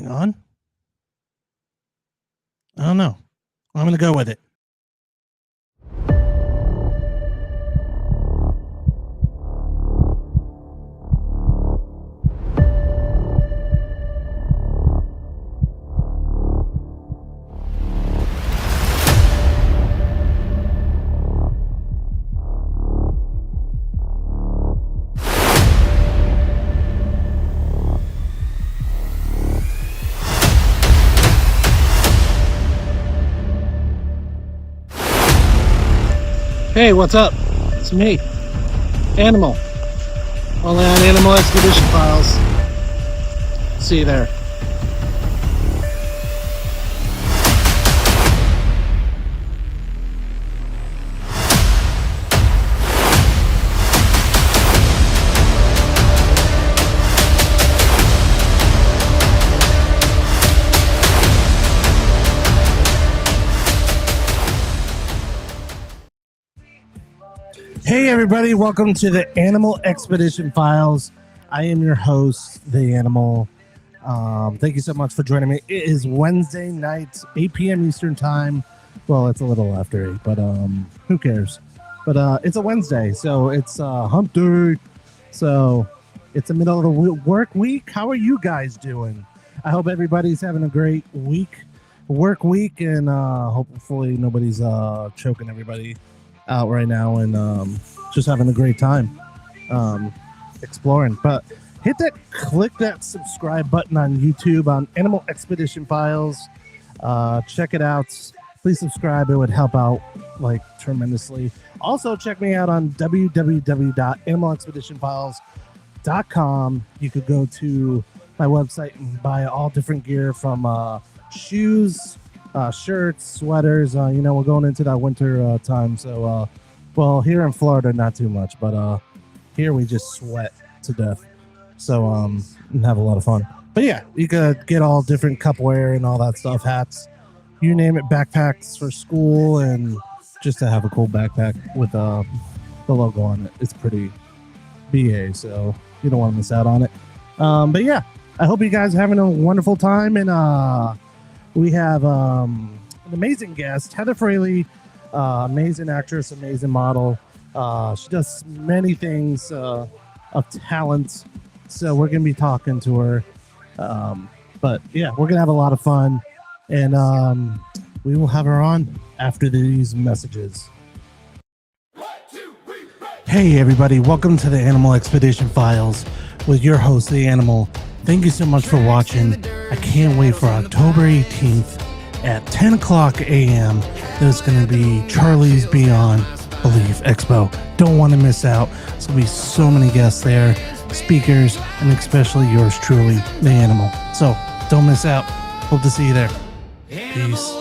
going on? I don't know. I'm going to go with it. Hey, what's up? It's me, Animal. Only on Animal Expedition Files. See you there. Hey everybody, welcome to the Animal Expedition Files. I am your host, The Animal. Thank you so much for joining me. It is Wednesday night, 8 p.m. Eastern Time. Well, it's a little after 8, but who cares? But it's a Wednesday, so it's hump day. So it's the middle of the work week. How are you guys doing? I hope everybody's having a great work week, and hopefully nobody's choking everybody out right now and just having a great time exploring. But click that subscribe button on YouTube on Animal Expedition Files. Check it out. Please subscribe. It would help out like tremendously. Also check me out on www.animalexpeditionfiles.com. You could go to my website and buy all different gear from shoes, shirts, sweaters. We're going into that winter time, so well, here in Florida not too much, but here we just sweat to death, so and have a lot of fun. But yeah, you could get all different cupware and all that stuff, hats, you name it, backpacks for school, and just to have a cool backpack with the logo on it. It's pretty BA, so you don't want to miss out on it. But yeah, I hope you guys are having a wonderful time, and we have an amazing guest, Heather Fraley, amazing actress, amazing model. She does many things of talent, so we're going to be talking to her. But yeah, we're going to have a lot of fun, and we will have her on after these messages. Hey everybody, welcome to the Animal Expedition Files with your host, The Animal. Thank you so much for watching. I can't wait for October 18th at 10 o'clock a.m. There's going to be Charlie's Beyond Belief Expo. Don't want to miss out. There's going to be so many guests there, speakers, and especially yours truly, The Animal. So don't miss out. Hope to see you there. Peace.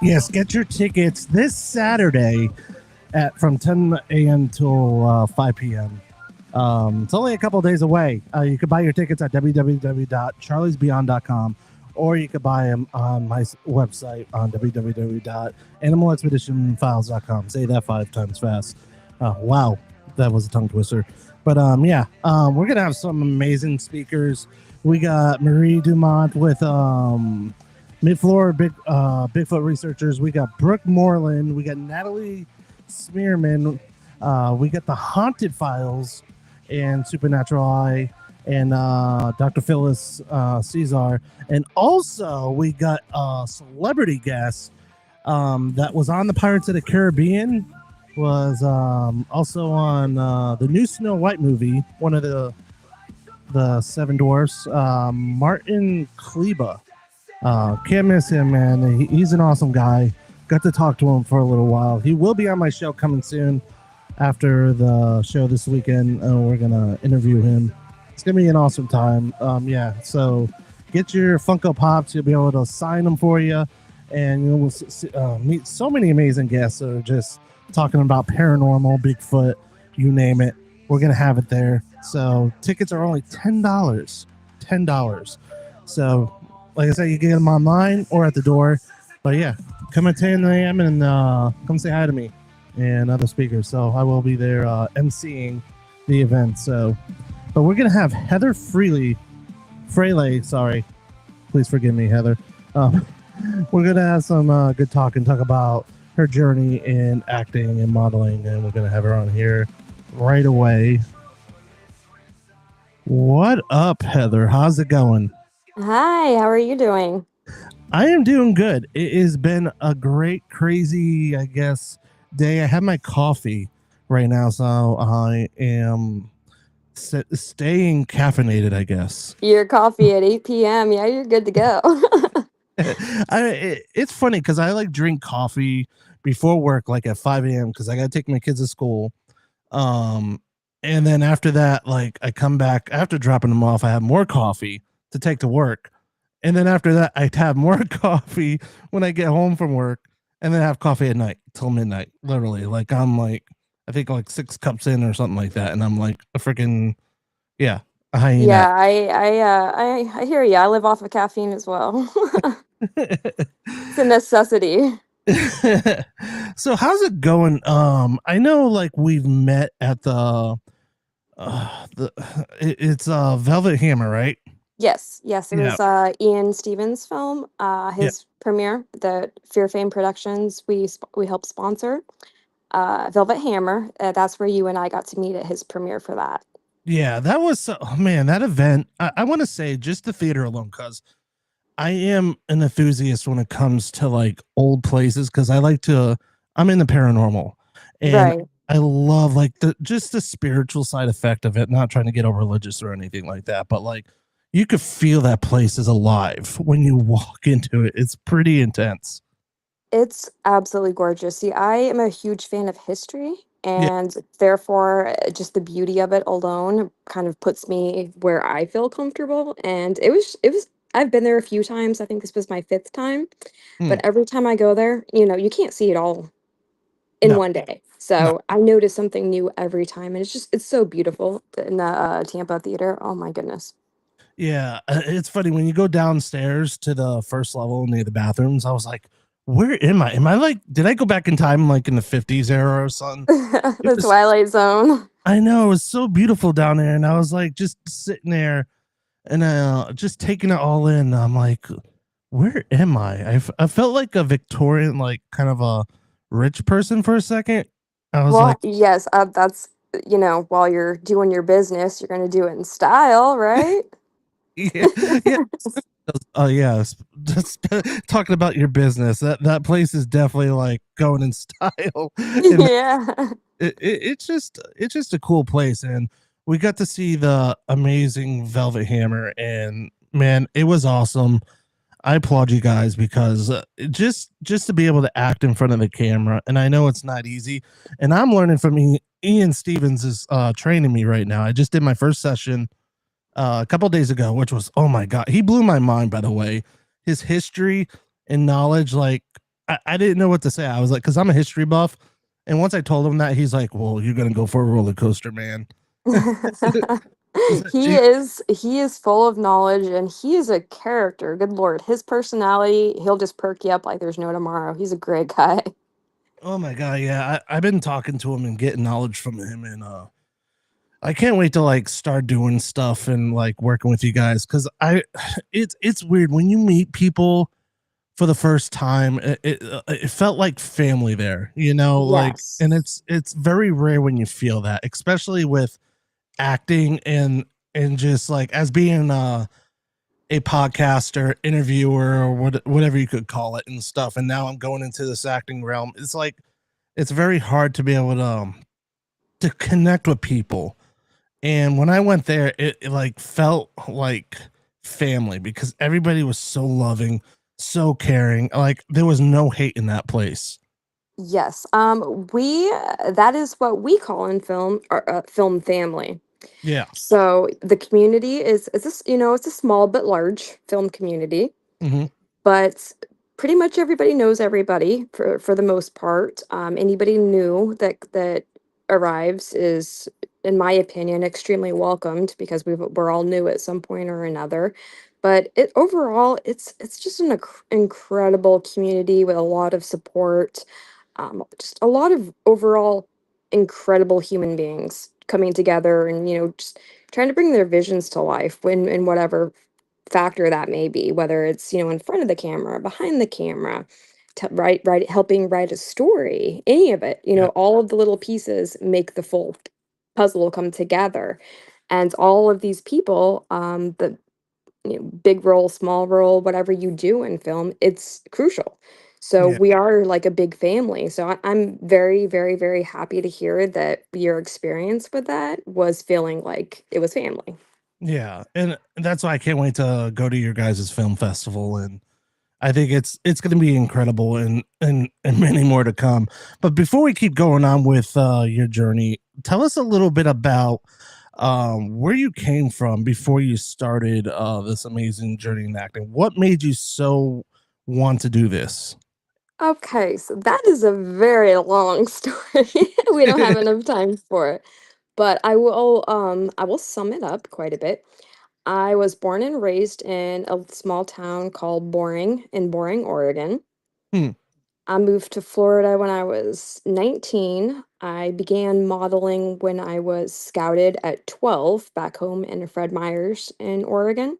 Yes, get your tickets this Saturday from 10 a.m. till 5 p.m. It's only a couple days away. You can buy your tickets at www.charliesbeyond.com, or you can buy them on my website on www.animalexpeditionfiles.com. Say that 5 times fast. Wow, that was a tongue twister. But we're going to have some amazing speakers. We got Marie Dumont with Mid-Florida Bigfoot researchers. We got Brooke Moreland. We got Natalie Smearman. We got the Haunted Files and Supernatural Eye and Dr. Phyllis Caesar. And also we got a celebrity guest that was on the Pirates of the Caribbean, was also on the new Snow White movie, one of the Seven Dwarfs, Martin Kleba. Can't miss him, man. He's an awesome guy. Got to talk to him for a little while. He will be on my show coming soon after the show this weekend. We're going to interview him. It's going to be an awesome time. So get your Funko Pops. You'll be able to sign them for you. And you'll meet so many amazing guests that are just talking about paranormal, Bigfoot, you name it. We're going to have it there. So tickets are only $10. $10. So, like I said, you can get them online or at the door. But yeah, come at 10 a.m. and come say hi to me and other speakers. So I will be there emceeing the event. So, but we're gonna have Heather Fraley. Sorry, please forgive me, Heather. Um, we're gonna have some good talk and talk about her journey in acting and modeling, and we're gonna have her on here right away. What up, Heather? How's it going? Hi, how are you doing? I am doing good. It has been a great, crazy, I guess, day. I have my coffee right now, so I am staying caffeinated, I guess. Your coffee at 8 p.m. Yeah, you're good to go. It's funny because I like drink coffee before work, like at 5 a.m. because I got to take my kids to school. Um, and then after that, like I come back after dropping them off, I have more coffee to take to work. And then after that, I have more coffee when I get home from work, and then have coffee at night till midnight. Literally, like I'm like, I think like 6 cups in or something like that, and I'm like a freaking yeah, a hyena. Yeah, I hear you. I live off of caffeine as well. It's a necessity. So how's it going? I know like we've met at the it's Velvet Hammer, right? Yes, yes, it Yeah, was Ian Stevens' film, yeah, his premiere that Fear Fame Productions we helped sponsor. Velvet Hammer. That's where you and I got to meet at his premiere for that. yeah. That was oh man, that event. I want to say just the theater alone, because I am an enthusiast when it comes to like old places because I like to. I'm in the paranormal, and Right. I love like the just the spiritual side effect of it. Not trying to get all religious or anything like that, but like you could feel that place is alive when you walk into it. It's pretty intense. It's absolutely gorgeous. See, I am a huge fan of history, Yeah. and therefore, just the beauty of it alone kind of puts me where I feel comfortable. And I've been there a few times. I think this was my fifth time, Hmm. but every time I go there, you can't see it all in No. one day. No. So I notice something new every time, and it's so beautiful in the Tampa theater. Oh my goodness. Yeah, it's funny when you go downstairs to the first level near the bathrooms. I was like, "Where am I? Am I like? Did I go back in time, like in the '50s era or something?" It The was. Twilight Zone. I know it was so beautiful down there, and I was like, just sitting there and just taking it all in. I'm like, "Where am I?" I felt like a Victorian, like kind of a rich person for a second. I was Well, like, yes, that's, while you're doing your business, you're going to do it in style, right? "Yeah, yeah." Oh yeah, just talking about your business. That place is definitely like going in style, and Yeah. it's just a cool place. And we got to see the amazing Velvet Hammer, and man, it was awesome. I applaud you guys because just to be able to act in front of the camera, and I know it's not easy. And I'm learning from Ian Stevens is training me right now. I just did my first session a couple days ago, which was oh my god, he blew my mind. By the way, his history and knowledge, like I didn't know what to say. I was like, because I'm a history buff, and once I told him that, he's like, "Well, you're gonna go for a roller coaster, man." He is full of knowledge and he is a character. Good Lord. His personality, he'll just perk you up like there's no tomorrow. He's a great guy. Oh my god, yeah, I've been talking to him and getting knowledge from him, and I can't wait to like start doing stuff and like working with you guys because it's weird when you meet people for the first time. It felt like family there, you know, like, and Yes. it's very rare when you feel that, especially with acting and just like as being a podcaster, interviewer, or whatever you could call it and stuff. And now I'm going into this acting realm. It's like it's very hard to be able to connect with people. And when I went there, it like felt like family because everybody was so loving, so caring. Like there was no hate in that place. Yes. We that is what we call in film or film family. Yeah. So the community it's a small but large film community, Hmm. but pretty much everybody knows everybody for the most part. Anybody new that arrives is in my opinion, extremely welcomed because we're all new at some point or another. But it overall, it's just an incredible community with a lot of support, just a lot of overall incredible human beings coming together and just trying to bring their visions to life when in whatever factor that may be, whether it's in front of the camera, behind the camera, to helping write a story, any of it, Yeah. all of the little pieces make the full puzzle come together. And all of these people, the big role, small role, whatever you do in film, it's crucial. So Yeah. we are like a big family. So I'm very, very, very happy to hear that your experience with that was feeling like it was family. Yeah. And that's why I can't wait to go to your guys' film festival, and I think it's going to be incredible, and many more to come. But before we keep going on with your journey, tell us a little bit about where you came from before you started this amazing journey in acting. What made you so want to do this? Okay, so that is a very long story. We don't have enough time for it. But I will sum it up quite a bit. I was born and raised in a small town called Boring, Oregon. Hmm, I moved to Florida when I was 19. I began modeling when I was scouted at 12 back home in Fred Meyers in Oregon.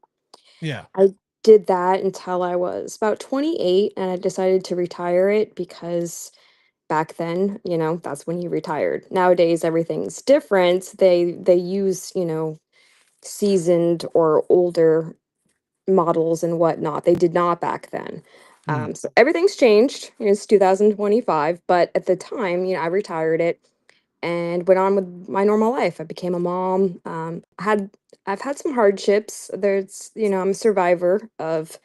yeah. I did that until I was about 28 and I decided to retire it because back then, that's when you retired. Nowadays everything's different. They use, seasoned or older models and whatnot. They did not back then. Hmm, So everything's changed. It's 2025, but at the time, I retired it and went on with my normal life. I became a mom. I've had some hardships. I'm a survivor of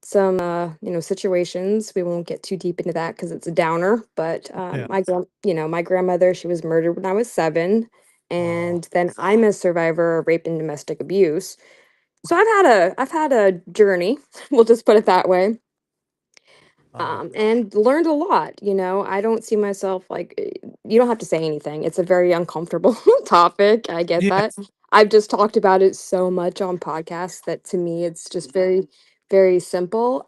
some situations. We won't get too deep into that because it's a downer. But yeah. my grandmother, she was murdered when I was 7, Oh, and then I'm a survivor of rape and domestic abuse. So I've had a journey, we'll just put it that way, oh, and learned a lot. I don't see myself like you don't have to say anything. It's a very uncomfortable topic. I get yeah. that. I've just talked about it so much on podcasts that to me it's just very, very simple.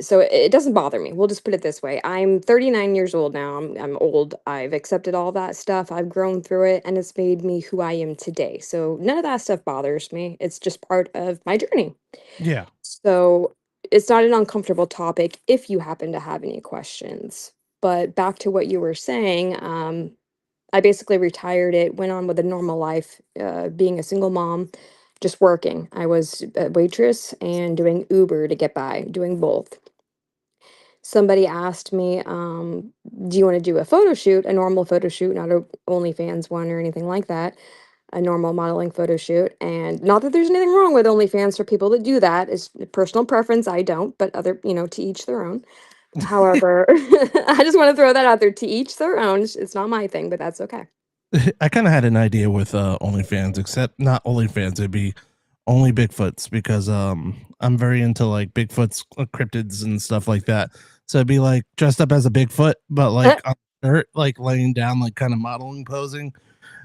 So it doesn't bother me. We'll just put it this way. I'm 39 years old now. I'm old. I've accepted all that stuff. I've grown through it and it's made me who I am today. So none of that stuff bothers me. It's just part of my journey. Yeah. So it's not an uncomfortable topic if you happen to have any questions. But back to what you were saying, I basically retired it, went on with a normal life, being a single mom, just working. I was a waitress and doing Uber to get by, doing both. Somebody asked me, do you want to do a photo shoot, a normal photo shoot, not a OnlyFans one or anything like that, a normal modeling photo shoot? And not that there's anything wrong with OnlyFans for people that do that. It's personal preference. I don't, but to each their own. However, I just want to throw that out there, to each their own. It's not my thing, but that's okay. I kind of had an idea with OnlyFans, except not OnlyFans. It'd be only Bigfoots, because I'm very into like Bigfoot's cryptids and stuff like that. So it'd be like dressed up as a Bigfoot, but like on a shirt, like laying down, like kind of modeling, posing,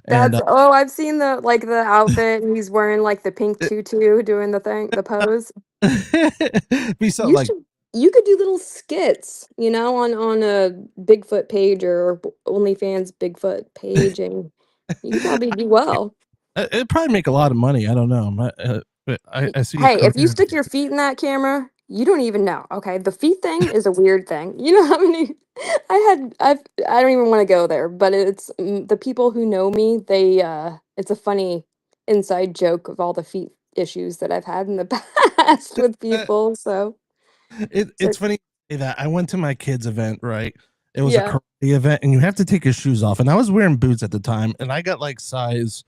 and I've seen the outfit and he's wearing like the pink tutu doing the pose. be something You like should you could do little skits, on a Bigfoot page or OnlyFans Bigfoot page, and you could probably do well. it'd probably make a lot of money. I don't know, but I see a Hey, if you career. stick your feet in that camera, you don't even know. Okay, the feet thing is a weird thing. You know how many I don't even want to go there, but the people who know me, it's a funny inside joke of all the feet issues that I've had in the past with people. So It's funny you say that. I went to my kids' event, right? It was a yeah. karate event, and you have to take your shoes off. And I was wearing boots at the time, and I got like size,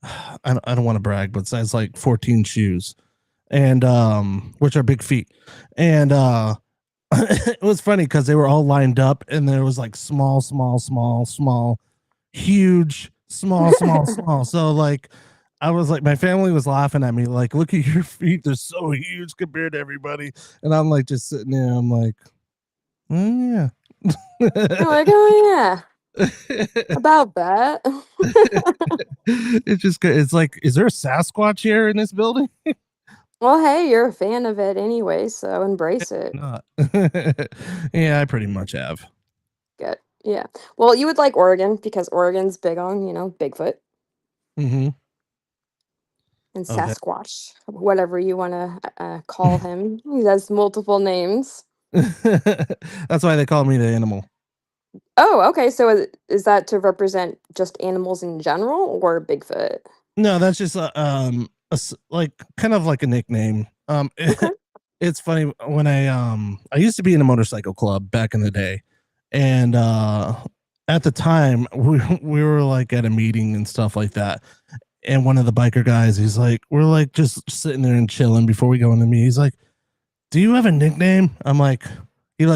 I don't want to brag, but size like 14 shoes, and which are big feet. And it was funny because they were all lined up, and there was like small, small, small, small, huge, small, small, small. So like, I was like, my family was laughing at me, like, look at your feet, they're so huge compared to everybody. And I'm like, just sitting there, I'm like, oh, You're yeah. like, oh yeah. About that. It's just good. It's like, is there a Sasquatch here in this building? Well, hey, you're a fan of it anyway, so embrace it. Not. Yeah, I pretty much have. Good. Yeah. Well, you would like Oregon because Oregon's big on, Bigfoot Hmm. and Oh, heck. Sasquatch, whatever you want to call him. He has multiple names. That's why they call me the animal. Oh, okay. So is that to represent just animals in general or Bigfoot? No, that's just like kind of like a nickname. Okay. It's funny when I used to be in a motorcycle club back in the day, and at the time we were like at a meeting and stuff like that, and one of the biker guys, he's like, we're like just sitting there and chilling before we go into the meeting. He's like, "Do you have a nickname?" I'm like, he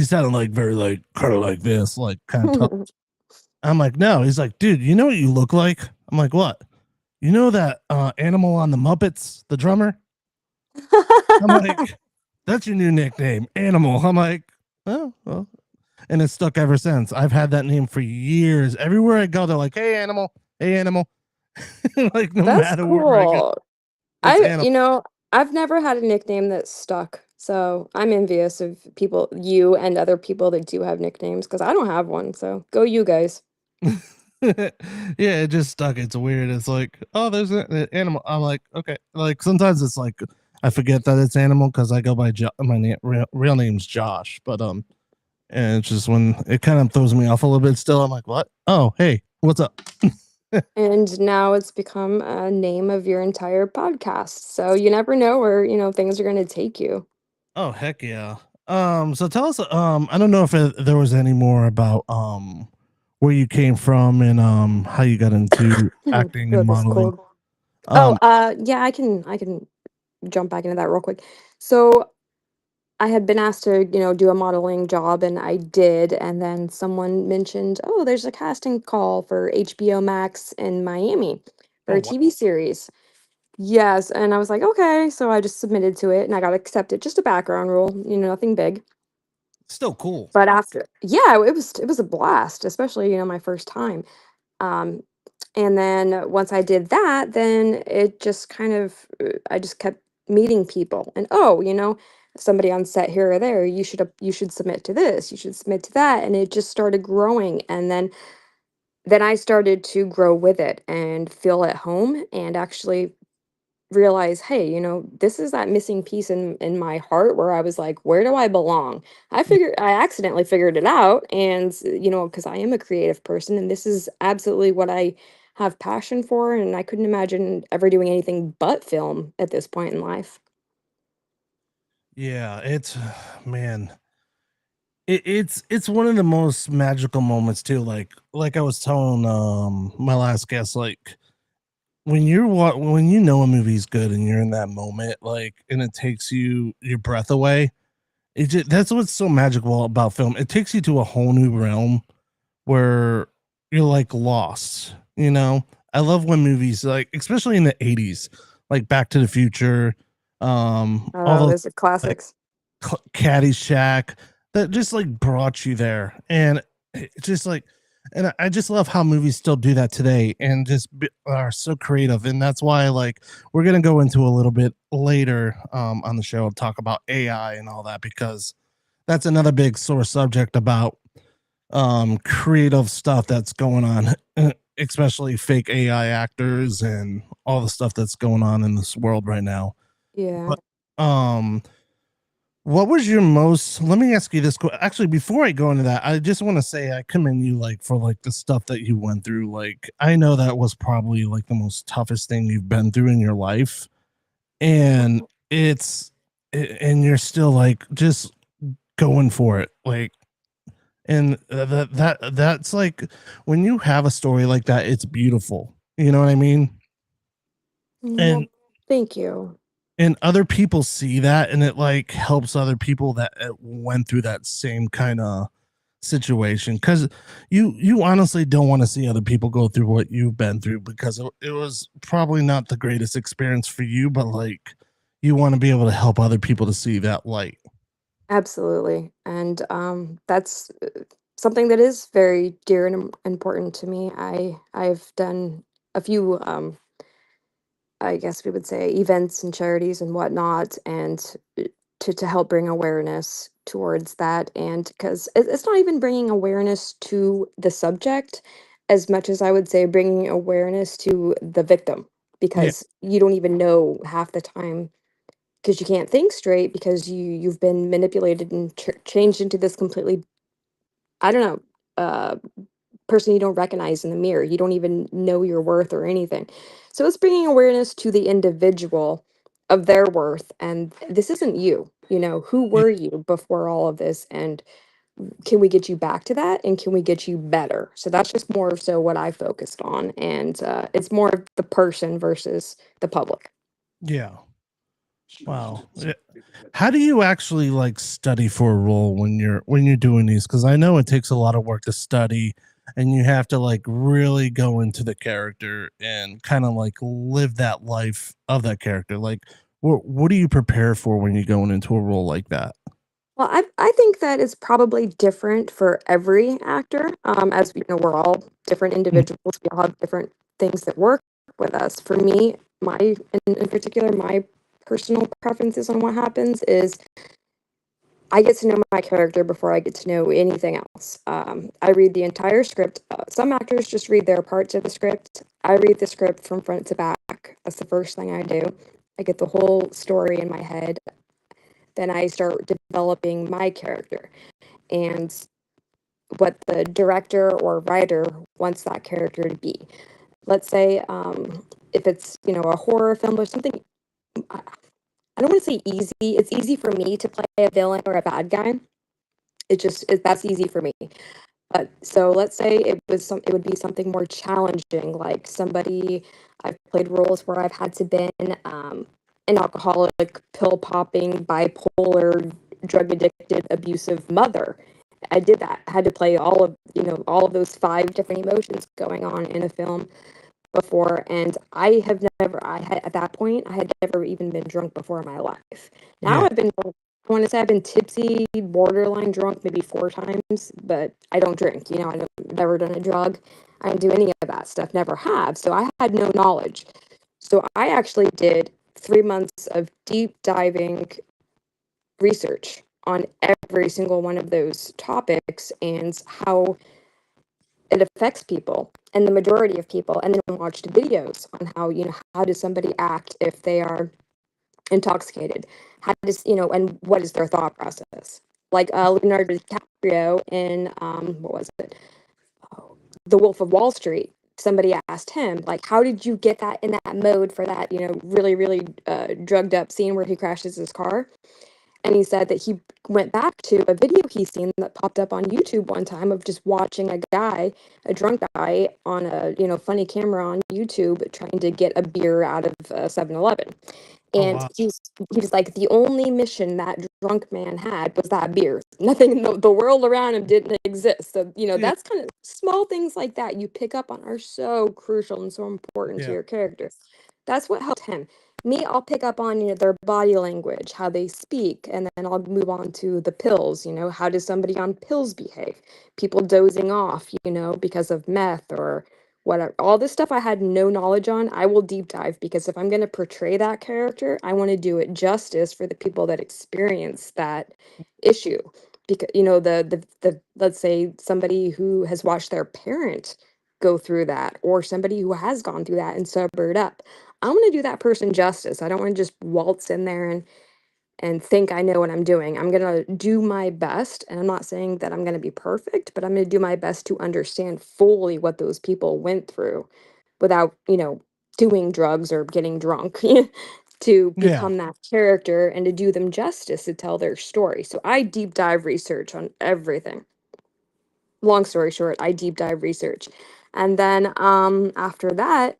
sounded like very like kind of like this, like kind of tough. I'm like, no. He's like, dude, you know what you look like? I'm like, what? You know that animal on the Muppets, the drummer? I'm like, that's your new nickname, Animal. I'm like, oh, well. And it's stuck ever since. I've had that name for years. Everywhere I go, they're like, hey, Animal, hey, Animal. Like, no That's matter where I go, cool. it's Animal. I've never had a nickname that stuck. So I'm envious of you and other people that do have nicknames because I don't have one. So go you guys. Yeah, it just stuck. It's weird. It's like, oh, there's an animal. I'm like, okay. Like sometimes it's like I forget that it's animal because I go by my real name's Josh, but and it's just when it kind of throws me off a little bit. Still, I'm like, what? Oh, hey, what's up? And now it's become a name of your entire podcast. So you never know where, things are going to take you. Oh, heck yeah. So tell us. I don't know if there was any more about where you came from and how you got into acting and Feel this modeling. cold. Oh, Um, yeah, I can jump back into that real quick. So I had been asked to, do a modeling job and I did. And then someone mentioned, oh, there's a casting call for HBO Max in Miami for oh, a wow. TV series. Yes. And I was like, okay. So I just submitted to it and I got accepted. Just a background role, nothing big. Still cool. But after, yeah, it was a blast, especially, my first time. Um, and then once I did that, then it just kind of, I just kept meeting people and, oh, somebody on set here or there, you should submit to this, you should submit to that. And it just started growing. And then I started to grow with it and feel at home and actually realize, hey, this is that missing piece in my heart where I was like, where do I belong? I accidentally figured it out. And, because I am a creative person and this is absolutely what I have passion for. And I couldn't imagine ever doing anything but film at this point in life. Yeah, it's man, it's one of the most magical moments too. Like I was telling my last guest, like when you know a movie's good and you're in that moment, like and it takes your breath away. That's what's so magical about film. It takes you to a whole new realm where you're like lost. You know, I love when movies like, especially in the '80s, like Back to the Future, all Oh, those those are like classics. Caddyshack that just like brought you there, and it's just like, and I just love how movies still do that today, and are so creative, and that's why like we're gonna go into a little bit later on the show and talk about AI and all that because that's another big sore subject about creative stuff that's going on, especially fake AI actors and all the stuff that's going on in this world right now. Yeah. But um what was your most let me ask you this actually before I go into that, I just want to say I commend you like for like the stuff that you went through. Like I know that was probably like the most toughest thing you've been through in your life. And and you're still like just going for it. Like and that's like when you have a story like that, it's beautiful. You know what I mean? And Well, thank you. other people see that and it like helps other people that went through that same kind of situation because you honestly don't want to see other people go through what you've been through because it was probably not the greatest experience for you, but like you want to be able to help other people to see that light. Absolutely. And that's something that is very dear and important to me. I've done a few, I guess we would say, events and charities and whatnot, and to help bring awareness towards that. And because it's not even bringing awareness to the subject as much as I would say bringing awareness to the victim, Yeah. because you don't even know half the time, because you can't think straight because you've been manipulated and changed into this completely, I don't know, person you don't recognize in the mirror. You don't even know your worth or anything. So it's bringing awareness to the individual of their worth. And this isn't you. Who Yeah. were you before all of this? And can we get you back to that? And can we get you better? So that's just more so what I focused on. And it's more of the person versus the public. Yeah. Wow. Yeah. How do you actually like study for a role when you're doing these? Because I know it takes a lot of work to study, and you have to like really go into the character and kind of like live that life of that character. Like, what do you prepare for when you're going into a role like that? Well, I think that it's probably different for every actor. As we know, we're all different Mm. individuals. We all have different things that work with us. For me, in particular, my personal preferences on what happens is I get to know my character before I get to know anything else. I read the entire script. Some actors just read their parts of the script. I read the script from front to back. That's the first thing I do. I get the whole story in my head. Then I start developing my character and what the director or writer wants that character to be. Let's say if it's a horror film or something, I don't want to say easy. It's easy for me to play a villain or a bad guy. That's easy for me. But so let's say it would be something more challenging, like somebody. I've played roles where I've had to been an alcoholic, pill popping, bipolar, drug addicted, abusive mother. I did that. I had to play all of those five different emotions going on in a film before, and I have never I had at that point I had never even been drunk before in my life. Now Yeah. I want to say I've been tipsy, borderline drunk maybe four times, but I don't drink. I've never done a drug. I don't do any of that stuff, never have. So I had no knowledge. So I actually did 3 months of deep diving research on every single one of those topics and how it affects people and the majority of people, and then watched videos on how does somebody act if they are intoxicated, how does and what is their thought process, like Leonardo DiCaprio in what was it, oh, The Wolf of Wall Street. Somebody asked him, like, how did you get that in that mode for that really really drugged up scene where he crashes his car. And he said that he went back to a video he seen that popped up on YouTube one time of just watching a guy, a drunk guy, on a funny camera on YouTube trying to get a beer out of 7-Eleven. Oh And wow. he was like, the only mission that drunk man had was that beer. Nothing in the world around him didn't exist. So, Yeah. that's kind of small things like that you pick up on are so crucial and so important to Yeah. your character. That's what helped him. Me, I'll pick up on, their body language, how they speak, and then I'll move on to the pills. How does somebody on pills behave? People dozing off, because of meth or whatever. All this stuff I had no knowledge on, I will deep dive, because if I'm going to portray that character, I want to do it justice for the people that experience that issue. Because the let's say somebody who has watched their parent go through that, or somebody who has gone through that and sobered up. I want to do that person justice. I don't want to just waltz in there and think I know what I'm doing. I'm going to do my best. And I'm not saying that I'm going to be perfect, but I'm going to do my best to understand fully what those people went through without, doing drugs or getting drunk to Yeah. become that character and to do them justice to tell their story. So I deep dive research on everything. Long story short, I deep dive research. And then after that,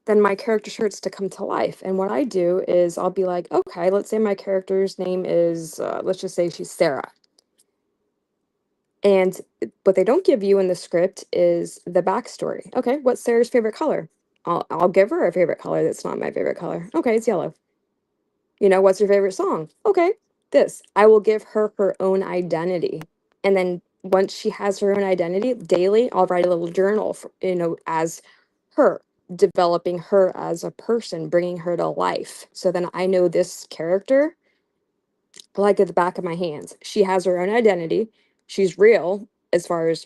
then my character starts to come to life. And what I do is I'll be like, okay, let's say my character's name is, let's just say she's Sarah. And what they don't give you in the script is the backstory. Okay, what's Sarah's favorite color? I'll give her a favorite color that's not my favorite color. Okay, it's yellow. What's your favorite song? Okay, this. I will give her her own identity. And then once she has her own identity daily, I'll write a little journal, for, as her, developing her as a person, bringing her to life. So then I know this character like at the back of my hands. She has her own identity. She's real as far as,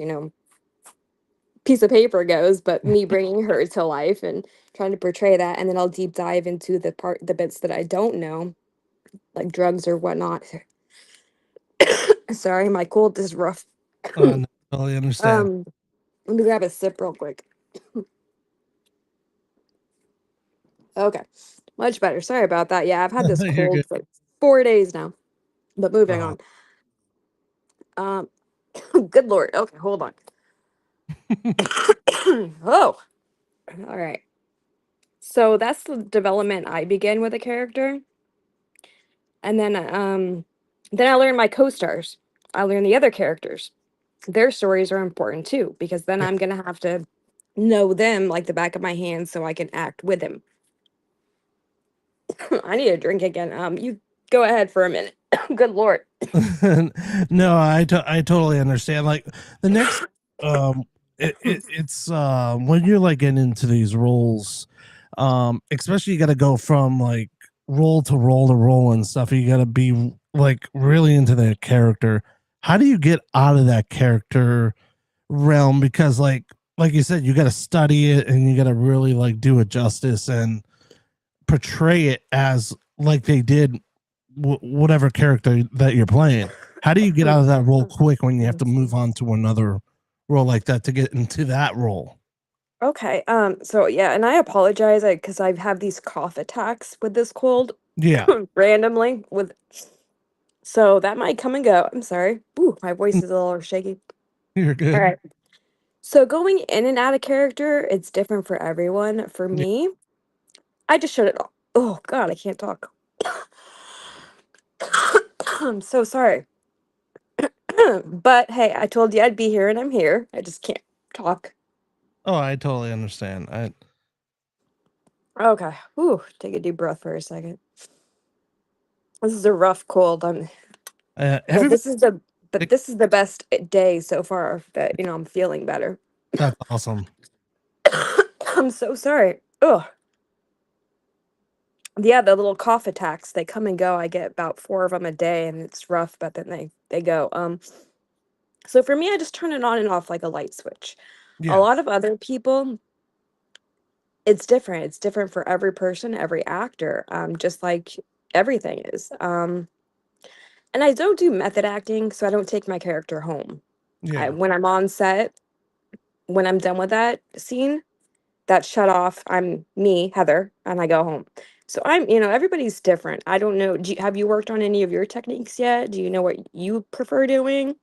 piece of paper goes, but me bringing her to life and trying to portray that. And then I'll deep dive into the bits that I don't know, like drugs or whatnot. Sorry, my cold is rough. No, totally understand. um, Let me grab a sip real quick. Okay, much better. Sorry about that. Yeah, I've had this You're cold good. for 4 days now. But moving Uh, on. Um, good lord. Okay, hold on. Oh, all right. So that's the development I begin with a character, and then I learn my co-stars. I learn the other characters. Their stories are important too because then yeah. I'm gonna have to know them like the back of my hand so I can act with them. I need a drink again. You go ahead for a minute. Good lord. No, I totally understand. Like the next, um, it's when you're like getting into these roles, especially you got to go from like role to role to role and stuff. You got to be like really into that character. How do you get out of that character realm? Because like you said, you got to study it and you got to really like do it justice and portray it as like they did whatever character that you're playing. How do you get out of that role quick when you have to move on to another role like that to get into that role? Okay. So yeah, and I apologize because I have these cough attacks with this cold Yeah, randomly with so that might come and go. I'm sorry. Ooh, my voice is a little shaky. you're All good. right. So going in and out of character, it's different for everyone. For Yeah. me, I just shut it off. Oh God, I can't talk. I'm so sorry. But hey, I told you I'd be here and I'm here. I just can't talk. Oh, I totally understand. Okay. Ooh, take a deep breath for a second. This is a rough cold. But Everybody. this is the best day so far that I'm feeling better. That's awesome. I'm so sorry. Ugh. Yeah, the little cough attacks, they come and go. I get about 4 of them a day and it's rough, but then they go. So for me, I just turn it on and off like a light switch. A Yeah, lot of other people, it's different. It's different for every person, every actor, just like everything is. And I don't do method acting, so I don't take my character home. yeah, When I'm on set, when I'm done with that scene, that's shut off. I'm me, Heather, and I go home. So everybody's different. I don't know. Have you worked on any of your techniques yet? Do you know what you prefer doing,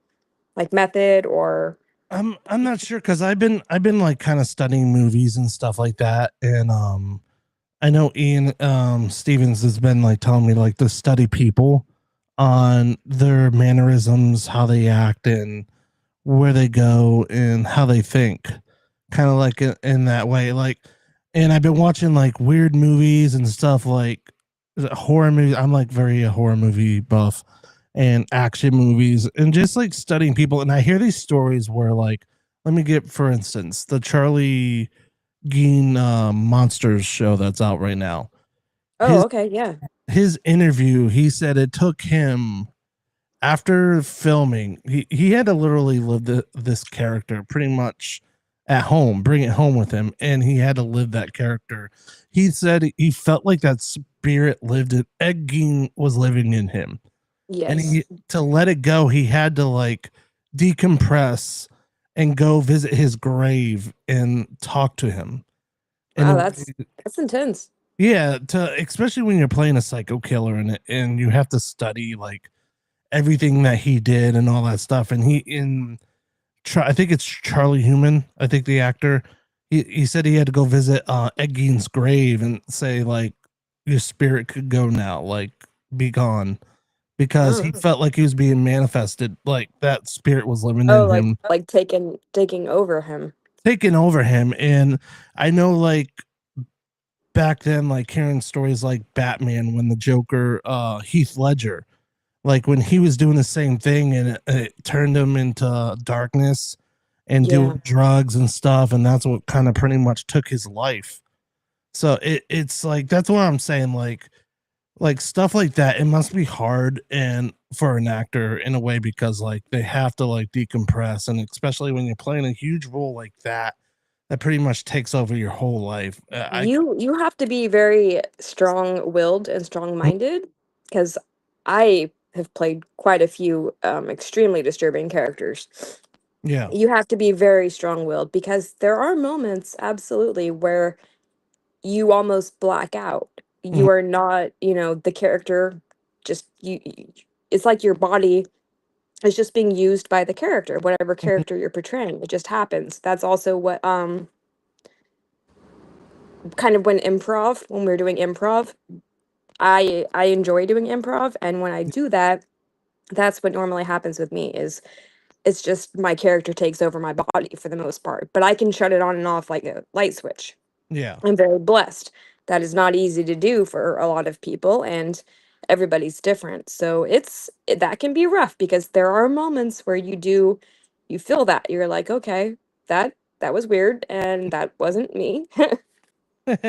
like method or? I'm not sure because I've been like kind of studying movies and stuff like that, and I know Ian Stevens has been like telling me like to study people on their mannerisms, how they act, and where they go and how they think, kind of like in that way. Like, and I've been watching like weird movies and stuff like horror movies. I'm like very a horror movie buff and action movies and just like studying people. And I hear these stories where like, let me get for instance the Charlie Geen Monsters show that's out right now. Oh, His okay, yeah. his interview, he said it took him after filming, he had to literally live this character pretty much at home, bring it home with him, and he had to live that character. He said he felt like that spirit lived in Ed Gein was living in him, and Yes. he to let it go, he had to like decompress and go visit his grave and talk to him. And Wow, it, that's intense. yeah, to especially when you're playing a psycho killer and you have to study like everything that he did and all that stuff. And I think it's Charlie Human. I think the actor. He said he had to go visit Ed Gein's grave and say like your spirit could go now, like be gone, because he Oh, felt like he was being manifested, like that spirit was living oh, in like him, taking over him. taking over him. And I know like back then, like hearing stories like Batman when the Joker, Heath Ledger like when he was doing the same thing and it turned him into darkness and Yeah. doing drugs and stuff, and that's what kind of pretty much took his life. So it's like that's what I'm saying. Like stuff like that, it must be hard and for an actor in a way because like they have to like decompress, and especially when you're playing a huge role like that, that pretty much takes over your whole life. I You have to be very strong-willed and strong-minded, because I have played quite a few extremely disturbing characters. yeah. You have to be very strong-willed because there are moments, absolutely, where you almost black out. Mhm. You are not, the character, just it's like your body is just being used by the character, whatever Mhm. character you're portraying. It just happens. That's also what kind of when we're doing improv, I enjoy doing improv, and when I do that, that's what normally happens with me is it's just my character takes over my body for the most part, but I can shut it on and off like a light switch. Yeah. I'm very blessed. That is not easy to do for a lot of people, and everybody's different. So that can be rough because there are moments where you feel that you're like, okay, that was weird and that wasn't me. I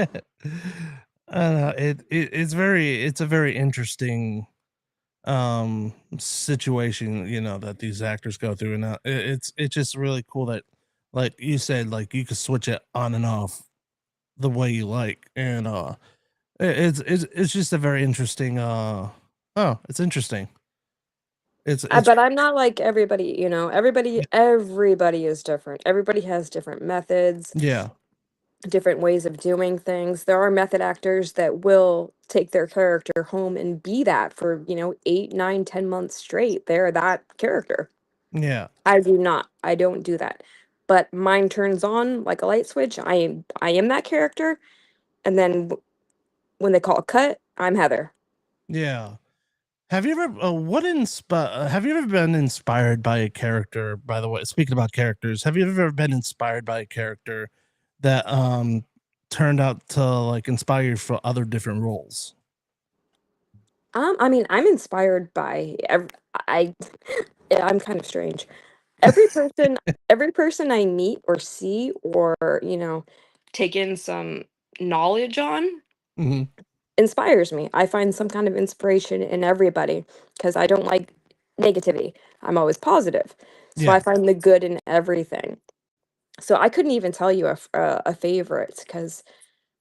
don't know. It's a very interesting situation, you know, that these actors go through, and it's just really cool that, like you said, like you could switch it on and off the way you like, and it's just a very interesting. Oh, it's interesting. It's But I'm not like everybody, everybody is different. Everybody has different methods, yeah, different ways of doing things. There are method actors that will take their character home and be that for, 8, 9, 10 months straight. They're that character. yeah, I do not. I don't do that. But mine turns on like a light switch. I am that character. And then when they call a cut, I'm Heather. yeah. Have you ever have you ever been inspired by a character? By the way, speaking about characters, have you ever been inspired by a character that turned out to like inspire you for other different roles? I mean, I'm inspired by I yeah, I'm kind of strange. Every person every person I meet or see or, take in some knowledge on Hmm. inspires me. I find some kind of inspiration in everybody because I don't like negativity. I'm always positive. So I Yeah, find the good in everything. So I couldn't even tell you a favorite because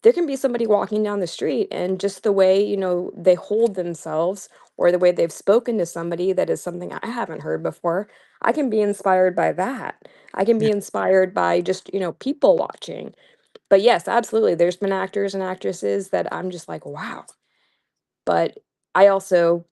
there can be somebody walking down the street and just the way, they hold themselves or the way they've spoken to somebody that is something I haven't heard before. I can be inspired by that. I can yeah, be inspired by just, people watching. But yes, absolutely. There's been actors and actresses that I'm just like, wow. But I also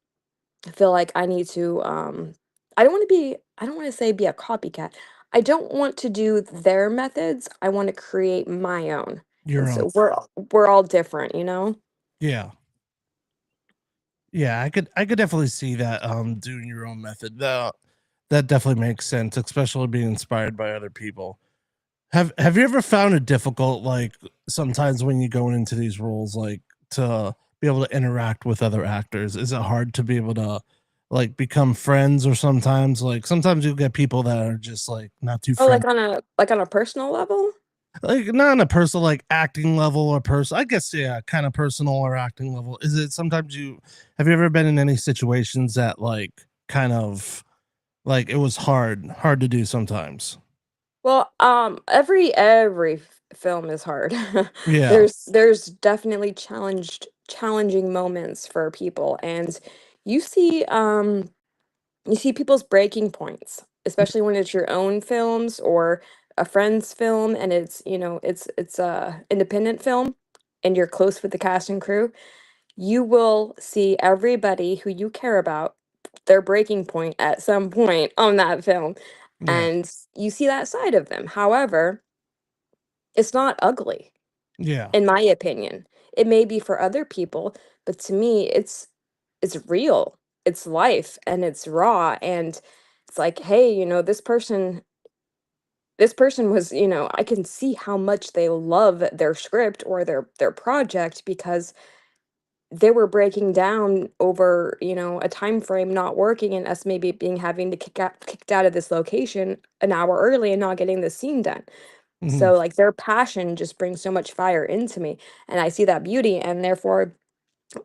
feel like I need to I don't want to say be a copycat. I don't want to do their methods. I want to create my own. And your own. so we're all different, you know? Yeah, yeah. I could definitely see that. Doing your own method. That definitely makes sense, especially being inspired by other people. Have you ever found it difficult, like sometimes when you go into these roles, like to be able to interact with other actors? Is it hard to be able to like become friends, or sometimes you'll get people that are just like not too Oh, friendly, like on a personal level? like not on a personal like acting level or person. I guess yeah, kind of personal or acting level. Is it sometimes you have you ever been in any situations that like kind of like it was hard to do sometimes? Well, every film is hard. Yeah, There's definitely challenging moments for people, and you see um you see people's breaking points, especially when it's your own films or a friend's film and it's a independent film and you're close with the cast and crew. You will see everybody who you care about, their breaking point at some point on that film, yeah, and you see that side of them. However, it's not ugly, yeah, in my opinion. It may be for other people, but to me, it's real. It's life and it's raw, and it's like, hey, this person was, I can see how much they love their script or their project because they were breaking down over, a time frame not working and us maybe being having to kicked out of this location an hour early and not getting the scene done. Mhm. So like their passion just brings so much fire into me, and I see that beauty, and therefore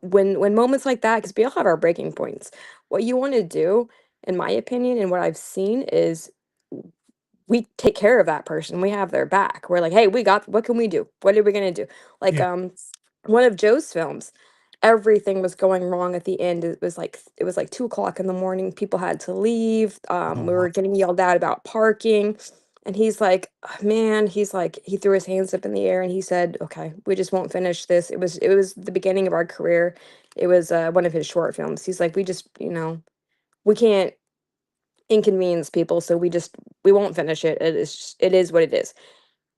when moments like that, because we all have our breaking points, what you want to do, in my opinion, and what I've seen is we take care of that person. We have their back. We're like, "Hey, what can we do? What are we gonna do?" Like, Yeah. one of Joe's films, everything was going wrong at the end. It was like 2 o'clock in the morning. People had to leave. Oh, We wow. were getting yelled at about parking. And he's like, "Ugh, man," he's like, he threw his hands up in the air and he said, "Okay, we just won't finish this." It was the beginning of our career. It was one of his short films. He's like, we can't inconvenience people, so we won't finish it. It is what it is.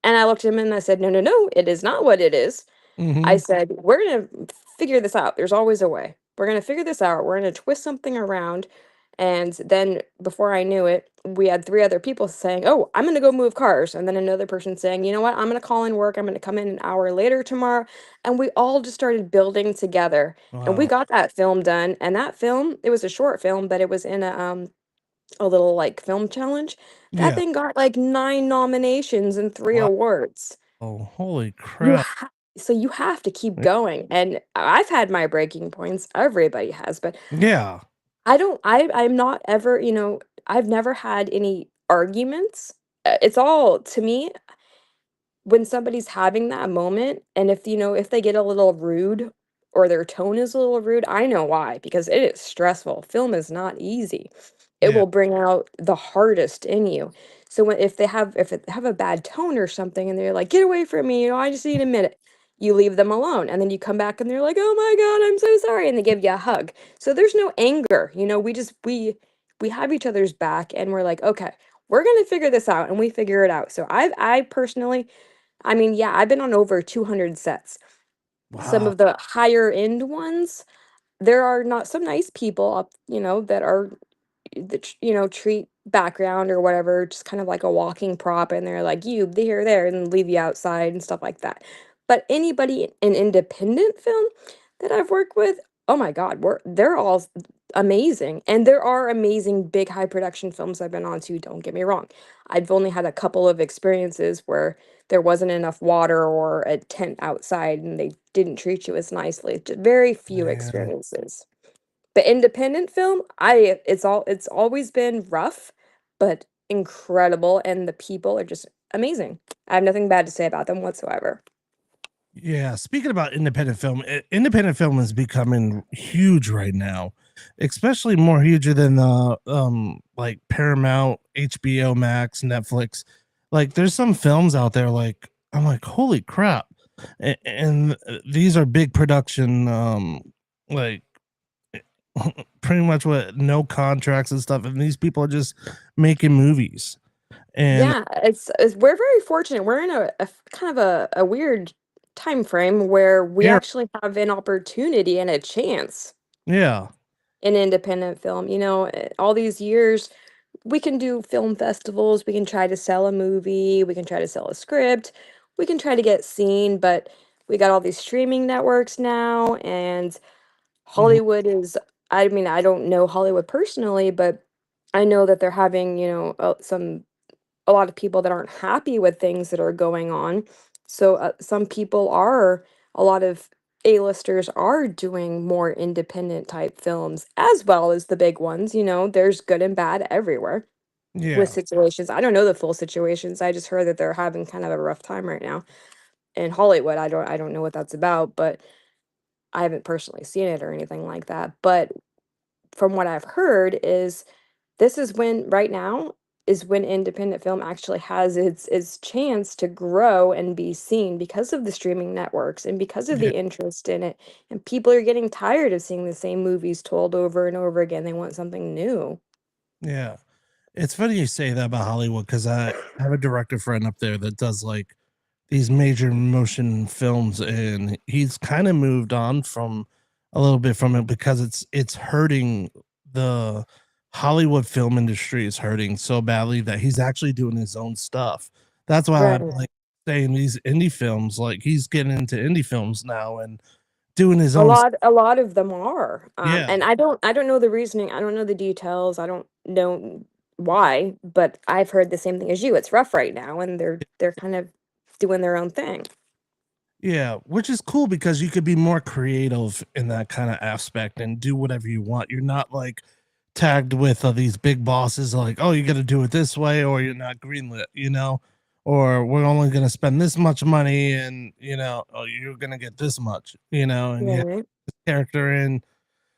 And I looked at him and I said, "No, no, no, it is not what it is." I Mhm. said, "We're gonna figure this out. There's always a way. We're gonna figure this out. We're gonna twist something around." And then before I knew it, we had three other people saying, "Oh, I'm gonna go move cars." And then another person saying, "You know what? I'm gonna call in work. I'm gonna come in an hour later tomorrow." And we all just started building together. And we Wow. got that film done. And that film, it was a short film, but it was in a little like film challenge. That Yeah. thing got like 9 nominations and three Wow. awards. Holy You crap. ha So you have to keep going, and I've had my breaking points, everybody has, but Yeah. I'm not ever, I've never had any arguments. It's all to me, when somebody's having that moment, and if they get a little rude or their tone is a little rude, I know why, because it is stressful. Film is not easy. It Yeah. will bring out the hardest in you. So if they have a bad tone or something and they're like, "Get away from me, I just need a minute." You leave them alone and then you come back and they're like, "Oh my God, I'm so sorry." And they give you a hug. So there's no anger. We have each other's back and we're like, "Okay, we're gonna figure this out," and we figure it out. So I personally, I mean, yeah, I've been on over 200 sets. Some Wow. of the higher end ones, there are not some nice people up, that are treat background or whatever, just kind of like a walking prop, and they're like, "You there," and leave you outside and stuff like that. But anybody in independent film that I've worked with, oh my God, they're all amazing. And there are amazing big high production films I've been on too, don't get me wrong. I've only had a couple of experiences where there wasn't enough water or a tent outside and they didn't treat you as nicely. Just very few Man. experiences. The independent film, it's always been rough, but incredible, and the people are just amazing. I have nothing bad to say about them whatsoever. Yeah, speaking about independent film is becoming huge right now, especially more huger than like Paramount, HBO Max, Netflix. Like there's some films out there like I'm like holy crap. And these are big production like pretty much what no contracts and stuff, and these people are just making movies. And Yeah, we're very fortunate. We're in kind of a weird time frame where we yeah, actually have an opportunity and a chance yeah. in independent film. All these years, we can do film festivals, we can try to sell a movie, we can try to sell a script, we can try to get seen, but we got all these streaming networks now, and Mhm. Hollywood is, I mean, I don't know Hollywood personally, but I know that they're having, a lot of people that aren't happy with things that are going on. So some people are, a lot of A-listers are doing more independent type films as well as the big ones. There's good and bad everywhere with Yeah. situations. I don't know the full situations. I just heard that they're having kind of a rough time right now in Hollywood. I don't know what that's about, but I haven't personally seen it or anything like that. But from what I've heard is this is when right now is when independent film actually has its chance to grow and be seen because of the streaming networks and because of Yeah. the interest in it. And people are getting tired of seeing the same movies told over and over again. They want something new. Yeah. It's funny you say that about Hollywood because I have a director friend up there that does like these major motion films, and he's kind of moved on from a little bit from it because it's hurting the Hollywood film industry is hurting so badly that he's actually doing his own stuff. That's why Right. I'm like saying these indie films, like he's getting into indie films now and doing his own. A lot of them are, Yeah, and I don't know the reasoning, I don't know the details, I don't know why, but I've heard the same thing as you. It's rough right now, and they're kind of doing their own thing. yeah, which is cool because you could be more creative in that kind of aspect and do whatever you want. You're not like tagged with these big bosses like, oh, you got to do it this way or you're not greenlit, or we're only going to spend this much money and, oh, you're going to get this much, and you have Right. this character in.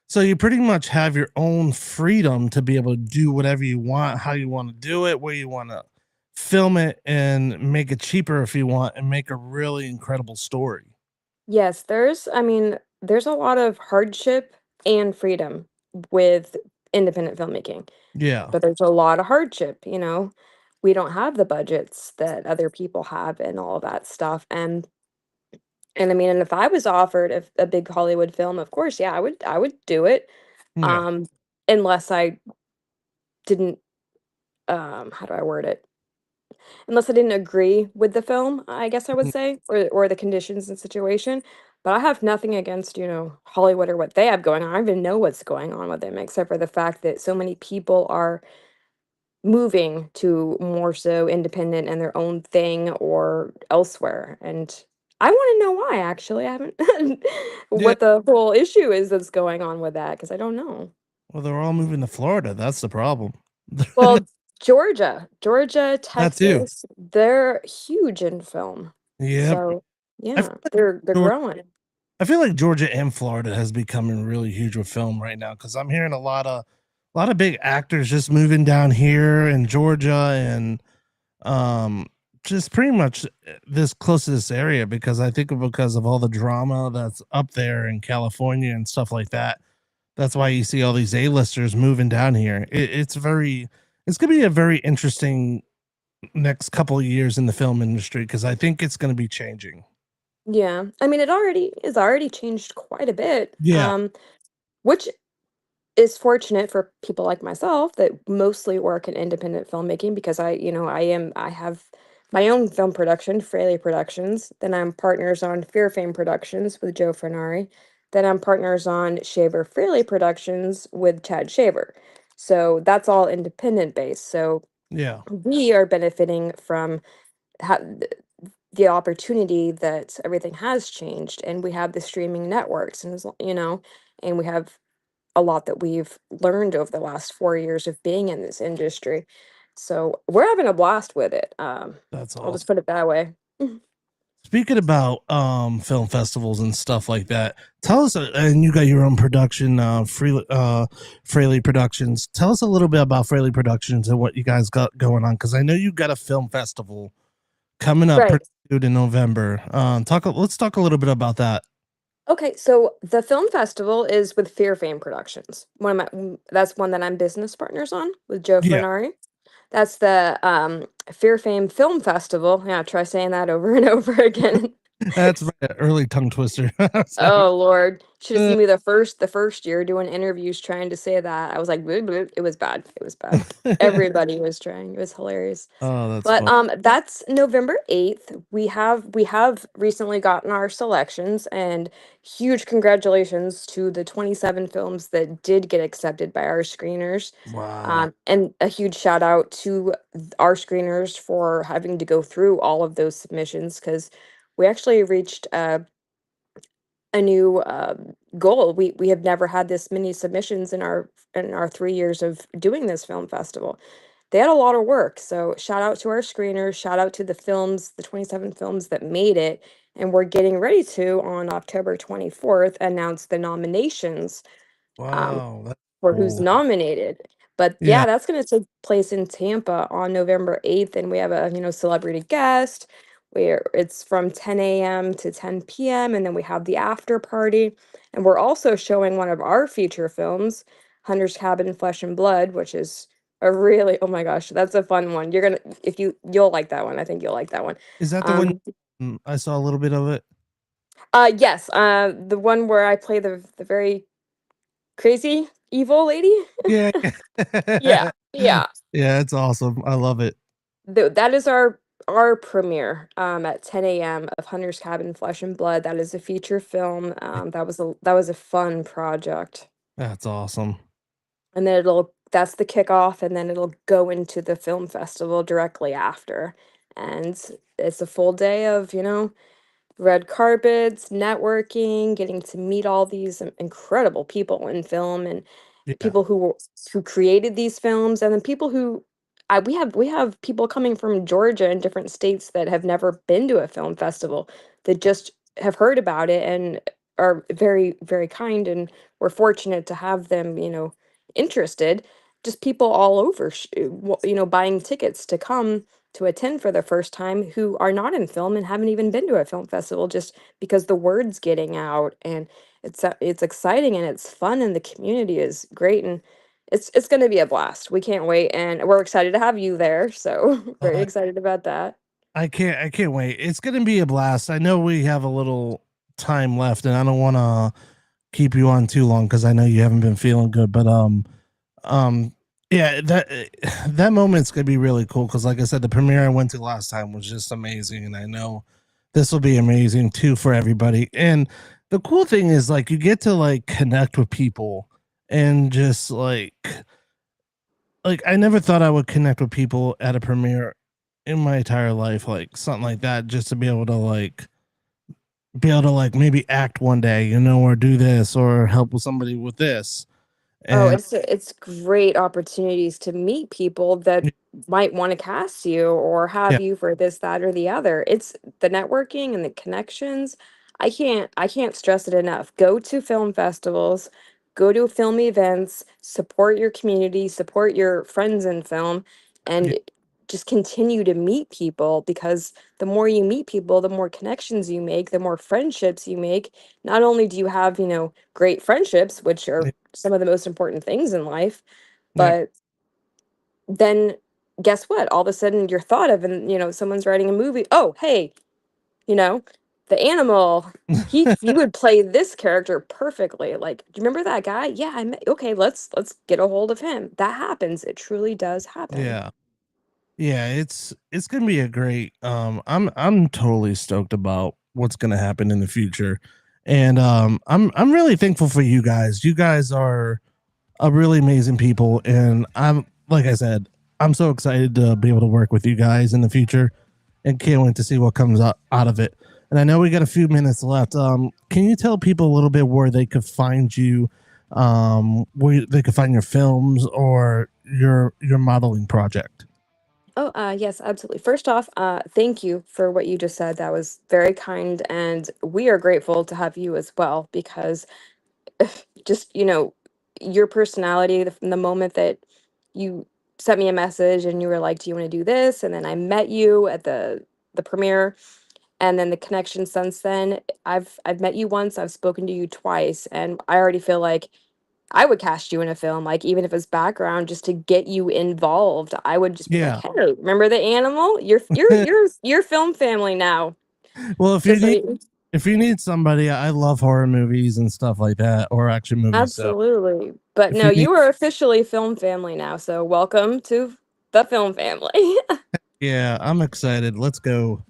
So you pretty much have your own freedom to be able to do whatever you want, how you want to do it, where you want to film it and make it cheaper if you want and make a really incredible story. Yes, I mean, there's a lot of hardship and freedom with independent filmmaking, Yeah. but there's a lot of hardship, you know? We don't have the budgets that other people have and all of that stuff, and I mean, and if I was offered a big Hollywood film, of course, yeah, I would do it, Yeah. um, unless I didn't, how do I word it? Unless I didn't agree with the film, I guess I would Mhm. say, or the conditions and situation. But I have nothing against, Hollywood or what they have going on. I don't even know what's going on with them, except for the fact that so many people are moving to more so independent and their own thing or elsewhere. And I want to know why, actually. I haven't Yeah. what the whole issue is that's going on with that, because I don't know. Well, they're all moving to Florida. That's the problem. Well, Georgia, That too. Texas, they're huge in film. Yep. So, I feel yeah, like they're Geor growing. I feel like Georgia and Florida has becoming really huge with film right now because I'm hearing a lot of big actors just moving down here in Georgia and um just pretty much this close to this area because I think because of all the drama that's up there in California and stuff like that. That's why you see all these A-listers moving down here. It's gonna be a very interesting next couple of years in the film industry because I think it's gonna be changing. Yeah. I mean, it's already changed quite a bit. Yeah. Which is fortunate for people like myself that mostly work in independent filmmaking because I have my own film production, Fraley Productions. Then I'm partners on Fear Fame Productions with Joe Fernari. Then I'm partners on Shaver Fraley Productions with Chad Shaver. So that's all independent based. So Yeah. we are benefiting from the opportunity that everything has changed, and we have the streaming networks, and and we have a lot that we've learned over the last 4 years of being in this industry. So we're having a blast with it. That's I'll just awesome. put it that way. Speaking about film festivals and stuff like that, tell us and you got your own production, Fraley Productions. Tell us a little bit about Fraley Productions and what you guys got going on because I know you got a film festival coming up Right. pretty soon in November. Let's talk a little bit about that. Okay, so the film festival is with Fear Fame Productions. That's one that I'm business partners on with Joe Yeah, Fernari. That's the Fear Fame Film Festival. Yeah, try saying that over and over again. that's right, an early tongue twister. Sorry. Oh Lord. Should have Uh, seen me the first year doing interviews trying to say that. I was like, "Bleh, bleh." It was bad. It was bad. Everybody was trying. It was hilarious. oh, that's But fun. that's November 8th. We have recently gotten our selections, and huge congratulations to the 27 films that did get accepted by our screeners. Wow. And a huge shout out to our screeners for having to go through all of those submissions, because we actually reached a new goal. We have never had this many submissions in our 3 years of doing this film festival. They had a lot of work, so shout out to our screeners, shout out to the films, the 27 films that made it, and we're getting ready to on October 24th announce the nominations, um, Wow, that's for who's cool. nominated. But Yeah. yeah, that's going to take place in Tampa on November 8th, and we have a celebrity guest where it's from 10 a.m. to 10 p.m. and then we have the after party, and we're also showing one of our feature films, Hunter's Cabin Flesh and Blood, which is a really, oh my gosh, that's a fun one. You're gonna if you'll like that one. I think you'll like that one. Is that the one Um I saw a little bit of it? yes, the one where I play the very crazy evil lady. Yeah. Yeah. Yeah. Yeah, it's awesome. I love it. That is our our premiere at 10 a.m. of Hunter's Cabin Flesh and Blood. That is a feature film. That was a fun project. That's awesome. And then it'll that's the kickoff, and then it'll go into the film festival directly after. And it's a full day of, red carpets, networking, getting to meet all these incredible people in film, and Yeah. people who created these films, and then people who we have people coming from Georgia and different states that have never been to a film festival, that just have heard about it and are very, very kind, and we're fortunate to have them, interested. Just people all over, buying tickets to come to attend for the first time, who are not in film and haven't even been to a film festival, just because the word's getting out, and it's exciting and it's fun, and the community is great, and it's going to be a blast. We can't wait, and we're excited to have you there, so very Uh, excited about that. I can't wait. It's gonna be a blast. I know we have a little time left, and I don't want to keep you on too long because I know you haven't been feeling good. But um, yeah, that moment's gonna be really cool because, like I said, the premiere I went to last time was just amazing, and I know this will be amazing too for everybody. And the cool thing is, like, you get to like connect with people and just like I never thought I would connect with people at a premiere in my entire life, like something like that, just to be able to maybe act one day, or do this or help with somebody with this. Oh, And it's great opportunities to meet people that might want to cast you or yeah, have you for this, that, or the other. It's the networking and the connections. I can't stress it enough. Go to film festivals, go to film events, support your community, support your friends in film, yeah, and just continue to meet people, because the more you meet people, the more connections you make, the more friendships you make. Not only do you have, great friendships, which are yeah, some of the most important things in life, yeah. but then guess what? All of a sudden you're thought of, and someone's writing a movie. Oh, hey, you know, the animal, he would play this character perfectly. Like, do you remember that guy? Yeah, okay, let's get a hold of him. That happens. It truly does happen. Yeah. Yeah, it's gonna be a great. I'm totally stoked about what's gonna happen in the future, and I'm really thankful for you guys. You guys are a really amazing people, and I'm like I said, I'm so excited to be able to work with you guys in the future, and can't wait to see what comes out of it. And I know we got a few minutes left. Can you tell people a little bit where they could find you, where they could find your films or your modeling project? Oh, yes, absolutely. First off, thank you for what you just said. That was very kind, and we are grateful to have you as well, because just your personality, from the moment that you sent me a message and you were like, do you want to do this, and then I met you at the premiere, and then the connection since then. I've met you once, I've spoken to you twice, and I already feel like I would cast you in a film, like, even if it's background, just to get you involved. I would just be like, Yeah. hey, remember the animal? You're film family now. Well, Just so you. if you need somebody, I love horror movies and stuff like that, or action movies. So Absolutely. But if no, you need, you are officially film family now. So welcome to the film family. yeah, I'm excited. Let's go.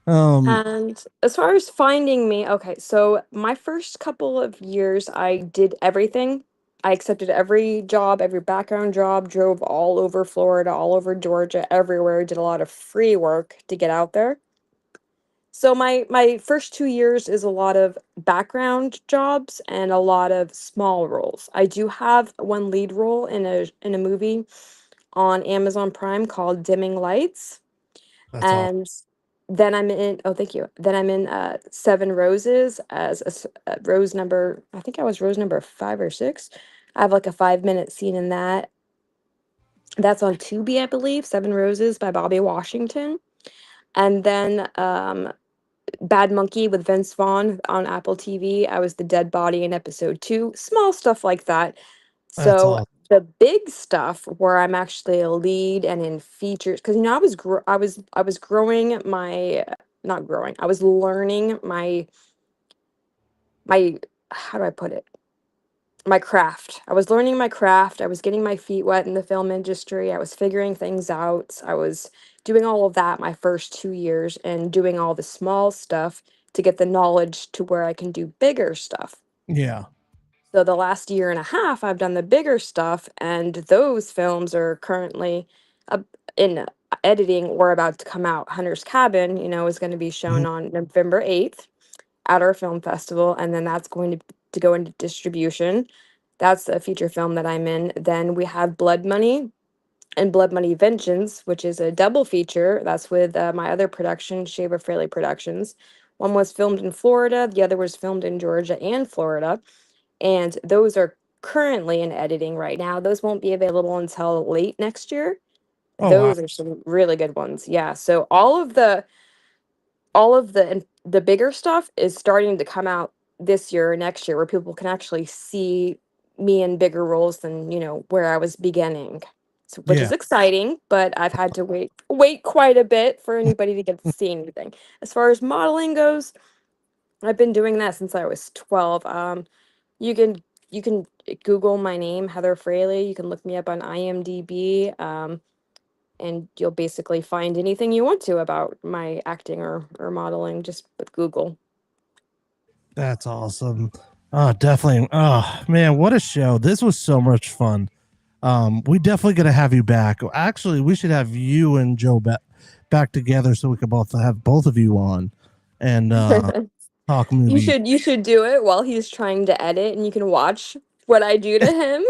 Um, And as far as finding me, okay, so my first couple of years, I did everything. I accepted every job, every background job, drove all over Florida, all over Georgia, everywhere, did a lot of free work to get out there. So my first 2 years is a lot of background jobs and a lot of small roles. I do have one lead role in a movie on Amazon Prime called Dimming Lights. that's all. And then I'm in, oh, thank you. Then I'm in Seven Roses as rose number, I think I was rose number 5 or 6. I have like a 5-minute scene in that. That's on Tubi, I believe. Seven Roses by Bobby Washington. And then Bad Monkey with Vince Vaughn on Apple TV. I was the dead body in episode 2. Small stuff like that. That's So all. the big stuff where I'm actually a lead and in features, because I was growing my, not growing. I was learning my how do I put it? my craft. I was learning my craft. I was getting my feet wet in the film industry. I was figuring things out. I was doing all of that my first 2 years and doing all the small stuff to get the knowledge to where I can do bigger stuff. Yeah. So the last year and a half, I've done the bigger stuff, and those films are currently in editing or about to come out. Hunter's Cabin, is going to be Mhm. shown on November 8th at our film festival, and then that's going to go into distribution. That's a feature film that I'm in. Then we have Blood Money and Blood Money Vengeance, which is a double feature. That's with my other production, Heather Fraley Productions. One was filmed in Florida, the other was filmed in Georgia and Florida, and those are currently in editing right now. Those won't be available until late next year. Oh wow. Those are some really good ones. Yeah, so all of the bigger stuff is starting to come out this year or next year, where people can actually see me in bigger roles than where I was beginning, so, which is Yeah. exciting. But I've had to wait quite a bit for anybody to get to see anything. As far as modeling goes, I've been doing that since I was 12. You can Google my name, Heather Fraley. You can look me up on IMDb. And you'll basically find anything you want to about my acting or modeling just with Google. That's awesome. Oh, definitely. Oh man, what a show. This was so much fun. We definitely gonna have you back. Actually, we should have you and Joe back together so we can both have both of you on and talk You movies. should do it while he's trying to edit, and you can watch what I do to him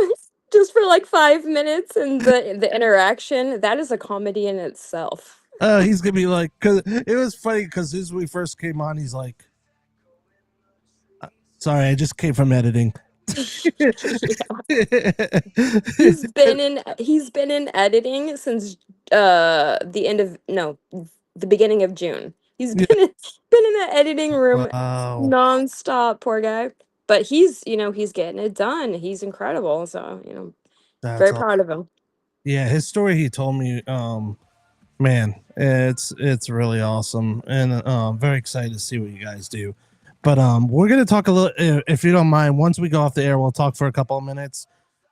just for like 5 minutes, and the interaction. That is a comedy in itself. He's gonna be like, cause it was funny because as we first came on, he's like, "Sorry, I just came from editing." He's been in editing since the end of no the beginning of June. He's Yeah. been in the editing room Wow, nonstop, poor guy. But he's getting it done. He's incredible. So, that's very all. proud of him. Yeah, his story he told me, man, it's really awesome, and very excited to see what you guys do. But we're gonna talk a little, if you don't mind. Once we go off the air, we'll talk for a couple of minutes.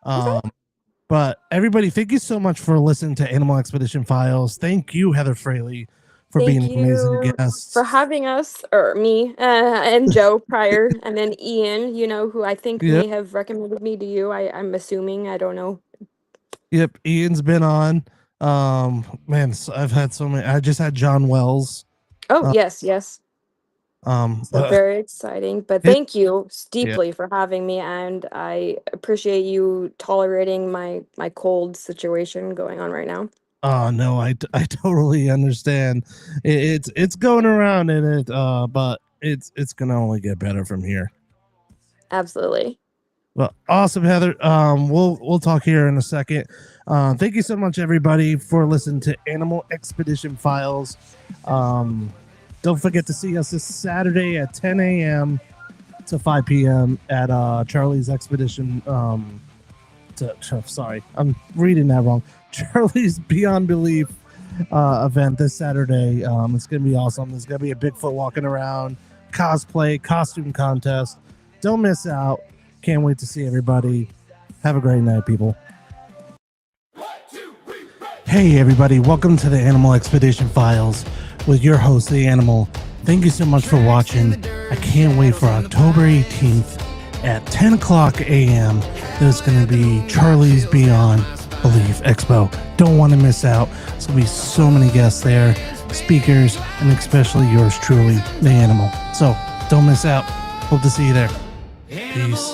Okay. Um, but everybody, thank you so much for listening to Animal Expedition Files. Thank you, Heather Fraley, for being Thank an amazing you for guest. having us, or me, and Joe prior, and then Ian, who I think Yep, may have recommended me to you. I'm assuming. I don't know. yep. Ian's been on. Man, I've had so many. I just had John Wells. Oh, Uh, yes, yes. So but very exciting. But it, thank you yeah. deeply for having me, and I appreciate you tolerating my cold situation going on right now. Oh no, I totally understand. It's going around in it, but it's gonna only get better from here. Absolutely. Well, awesome, Heather. We'll talk here in a second. Thank you so much, everybody, for listening to Animal Expedition Files. Don't forget to see us this Saturday at 10 a.m. to 5 p.m. at Charlie's Expedition. Sorry, I'm reading that wrong. Charlie's Beyond Belief event this Saturday. It's gonna be awesome. There's gonna be a Bigfoot walking around, cosplay, costume contest. Don't miss out. Can't wait to see everybody. Have a great night, people. Hey, everybody. Welcome to the Animal Expedition Files with your host, The Animal. Thank you so much for watching. I can't wait for October 18th at 10 o'clock a.m. There's going to be Charlie's Beyond Belief Expo. Don't want to miss out. There's going to be so many guests there, speakers, and especially yours truly, The Animal. So don't miss out. Hope to see you there. Peace.